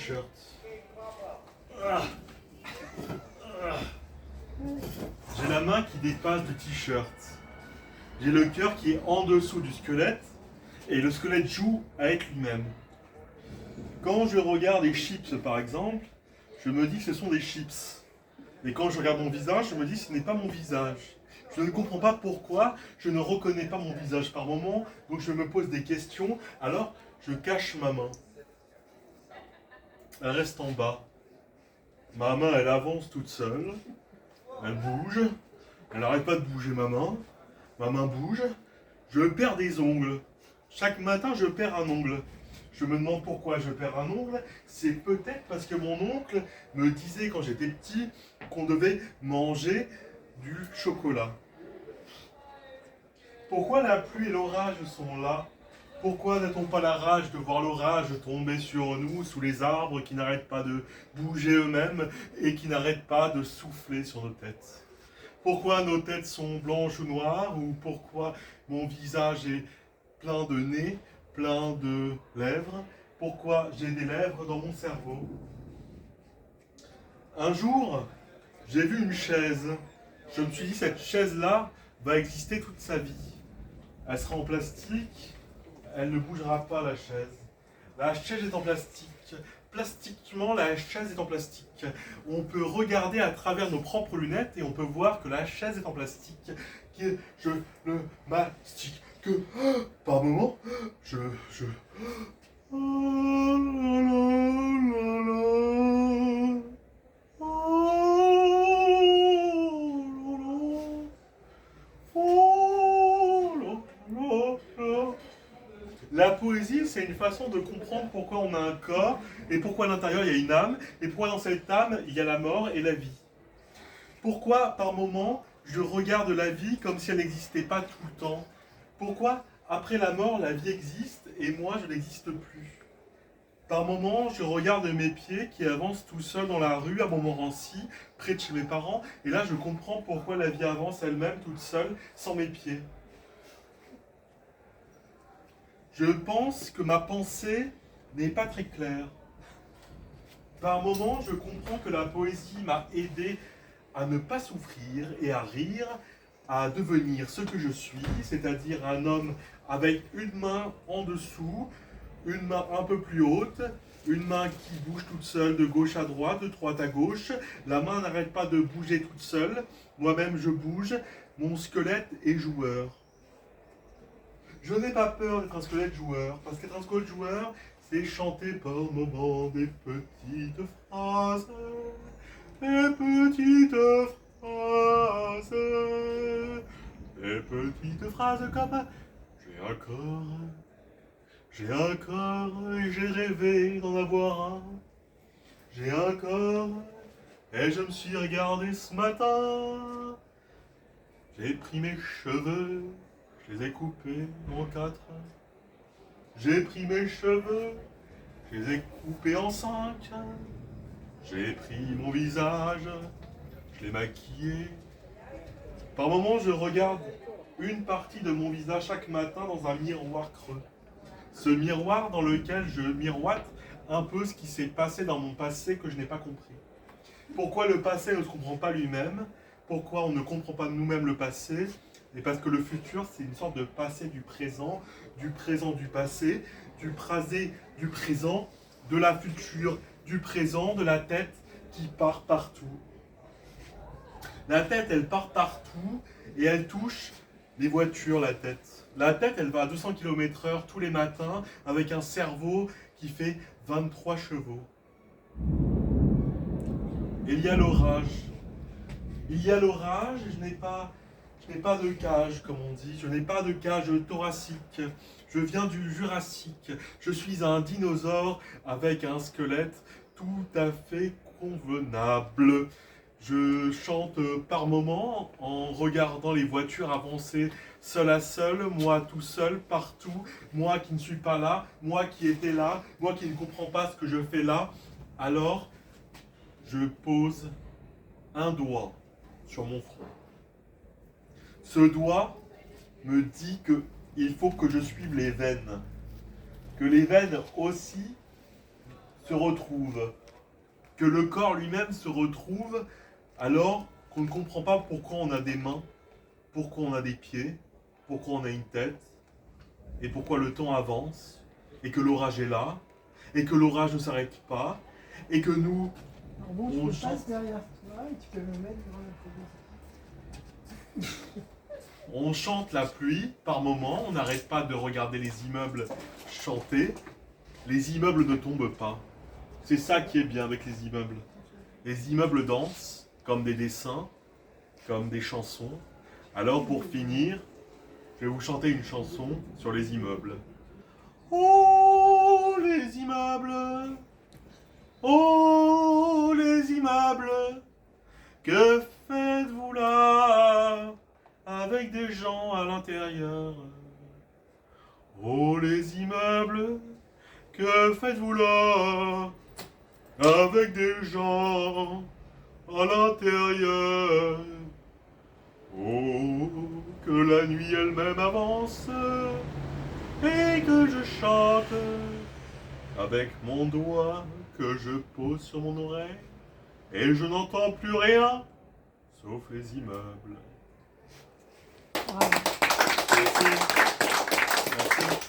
t-shirt. Ah. Ah. J'ai la main qui dépasse du t-shirt. J'ai le cœur qui est en dessous du squelette et le squelette joue avec lui-même. Quand je regarde les chips par exemple, je me dis que ce sont des chips. Et quand je regarde mon visage, je me dis que ce n'est pas mon visage. Je ne comprends pas pourquoi je ne reconnais pas mon visage par moment, donc je me pose des questions, alors je cache ma main. Elle reste en bas. Ma main, elle avance toute seule, elle bouge, elle n'arrête pas de bouger ma main bouge, je perds des ongles. Chaque matin, je perds un ongle. Je me demande pourquoi je perds un ongle. C'est peut-être parce que mon oncle me disait quand j'étais petit qu'on devait manger du chocolat. Pourquoi la pluie et l'orage sont là? Pourquoi n'a-t-on pas la rage de voir l'orage tomber sur nous sous les arbres qui n'arrêtent pas de bouger eux-mêmes et qui n'arrêtent pas de souffler sur nos têtes? Pourquoi nos têtes sont blanches ou noires? Ou pourquoi mon visage est plein de nez, plein de lèvres? Pourquoi j'ai des lèvres dans mon cerveau? Un jour, j'ai vu une chaise. Je me suis dit, cette chaise-là va exister toute sa vie. Elle sera en plastique, elle ne bougera pas la chaise. La chaise est en plastique. Plastiquement, la chaise est en plastique. On peut regarder à travers nos propres lunettes et on peut voir que la chaise est en plastique. Je le mastique. Que par moment, je. Oh là là là là. La poésie, c'est une façon de comprendre pourquoi on a un corps, et pourquoi à l'intérieur il y a une âme, et pourquoi dans cette âme il y a la mort et la vie. Pourquoi, par moments, je regarde la vie comme si elle n'existait pas tout le temps? Pourquoi, après la mort, la vie existe, et moi, je n'existe plus? Par moments, je regarde mes pieds qui avancent tout seuls dans la rue à Montmorency, près de chez mes parents, et là, je comprends pourquoi la vie avance elle-même toute seule, sans mes pieds. Je pense que ma pensée n'est pas très claire. Par moments, je comprends que la poésie m'a aidé à ne pas souffrir et à rire, à devenir ce que je suis, c'est-à-dire un homme avec une main en dessous, une main un peu plus haute, une main qui bouge toute seule de gauche à droite, de droite à gauche. La main n'arrête pas de bouger toute seule. Moi-même, je bouge. Mon squelette est joueur. Je n'ai pas peur d'être un squelette joueur, parce qu'être un squelette joueur, c'est chanter par moments des petites phrases. Des petites phrases. Des petites phrases comme j'ai un corps et j'ai rêvé d'en avoir un. J'ai un corps et je me suis regardé ce matin. J'ai pris mes cheveux, je les ai coupés en 4. J'ai pris mes cheveux, je les ai coupés en 5. J'ai pris mon visage, je l'ai maquillé. Par moments, je regarde une partie de mon visage chaque matin dans un miroir creux. Ce miroir dans lequel je miroite un peu ce qui s'est passé dans mon passé que je n'ai pas compris. Pourquoi le passé ne se comprend pas lui-même? Pourquoi on ne comprend pas nous-mêmes le passé? Et parce que le futur, c'est une sorte de passé du présent du passé, du présent du présent, de la future, du présent, de la tête qui part partout. La tête, elle part partout et elle touche les voitures, la tête. La tête, elle va à 200 km/h tous les matins avec un cerveau qui fait 23 chevaux. Et il y a l'orage. Il y a l'orage, je n'ai pas de cage, comme on dit. Je n'ai pas de cage thoracique. Je viens du Jurassique. Je suis un dinosaure avec un squelette tout à fait convenable. Je chante par moments en regardant les voitures avancer seul à seul, moi tout seul, partout, moi qui ne suis pas là, moi qui étais là, moi qui ne comprends pas ce que je fais là. Alors, je pose un doigt sur mon front. Ce doigt me dit qu'il faut que je suive les veines. Que les veines aussi se retrouve, que le corps lui-même se retrouve, alors qu'on ne comprend pas pourquoi on a des mains, pourquoi on a des pieds, pourquoi on a une tête, et pourquoi le temps avance, et que l'orage est là, et que l'orage ne s'arrête pas, et que nous, Alors bon, je on me chante. passe derrière toi et tu peux me mettre devant la télé. On chante la pluie par moments, on n'arrête pas de regarder les immeubles chanter. Les immeubles ne tombent pas. C'est ça qui est bien avec les immeubles. Les immeubles dansent, comme des dessins, comme des chansons. Alors pour finir, je vais vous chanter une chanson sur les immeubles. Oh les immeubles! Oh les immeubles! Que faites-vous là avec des gens à l'intérieur? Oh les immeubles, que faites-vous là avec des gens à l'intérieur? Oh, que la nuit elle-même avance et que je chante avec mon doigt que je pose sur mon oreille et je n'entends plus rien sauf les immeubles. Bravo. Merci. Merci.